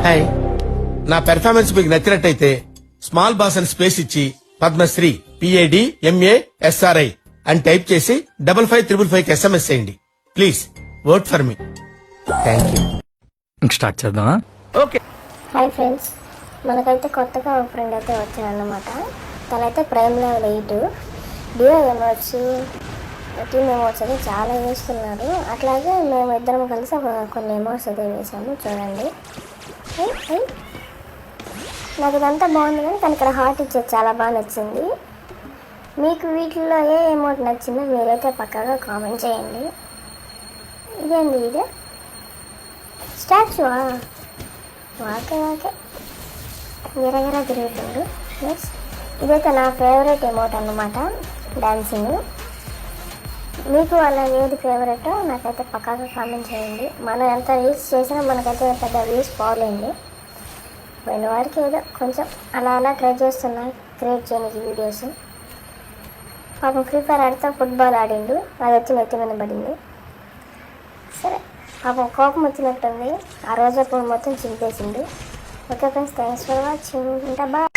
Hi, నా performance మీకు నచ్చినట్టయితే స్మాల్ బాస్ అని స్పేస్ ఇచ్చి పద్మశ్రీ PADMASRI అని టైప్ చేసి 5555 SMS చేయండి. Please vote for me. Thank you. Start చేద్దామా? ఓకే. హాయ్ ఫ్రెండ్స్, మనకైతే కొత్తగా ఒక ఫ్రెండ్ అయితే వచ్చారన్నమాట. తనైతే ప్రైమ్ లెవెల్ 8 డియో ఎమోట్స్ టీమ్ ఎమోట్స్ అయితే చాలా వేస్తున్నారు. అట్లాగే మేము ఇద్దరం కలిసి కొన్ని ఎమోట్స్ అయితే వేసాము, చూడండి. నాకు ఇదంతా బాగుంది, కానీ తను ఇక్కడ హార్ట్ ఇచ్చేది చాలా బాగా నచ్చింది. మీకు వీటిల్లో ఏ ఎమోట్ నచ్చిందో మీరైతే పక్కాగా కామెంట్ చేయండి. ఇదేంది ఇది? స్టాచ్యూవా? వాకే గిరగిరా తిరుగుతుంది. నెక్స్ట్ ఇదైతే నా ఫేవరెట్ ఎమోట్ అన్నమాట, డాన్సింగ్. మీకు వాళ్ళ ఏది ఫేవరెటో నాకైతే పక్కాగా కామెంట్ చేయండి. మనం ఎంత రీల్స్ చేసినా మనకైతే పెద్ద వ్యూస్ పోలేండి. పోయిన వారికి ఏదో కొంచెం అలా ట్రై చేస్తున్నా క్రియేట్ చేయడానికి వీడియోస్. పాపం ఫ్రీ ఫైర్ ఆడితే ఫుట్బాల్ ఆడిండు, అది వచ్చి నెత్తి మీద పడింది. సరే, పాపం కోపం వచ్చినట్టుంది, ఆ రోజు అప్పుడు మొత్తం చింపేసింది. Okay friends, thanks for watching. ఇంకా బాయ్.